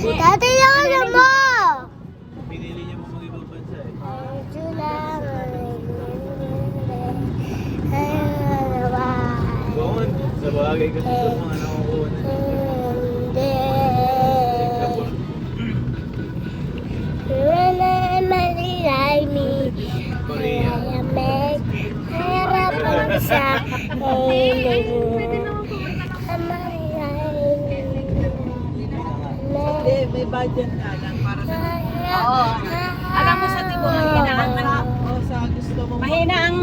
Dati yung alam mo. Pinili niya mo mag-ibang bansa eh. Doon, sa bagay kasi ito mga nakukuha na. Singapore. Korea. May budget ka lang para sa... Oo. Alam mo sa tibo, mahina ang... Sa gusto mo... Mahina ang...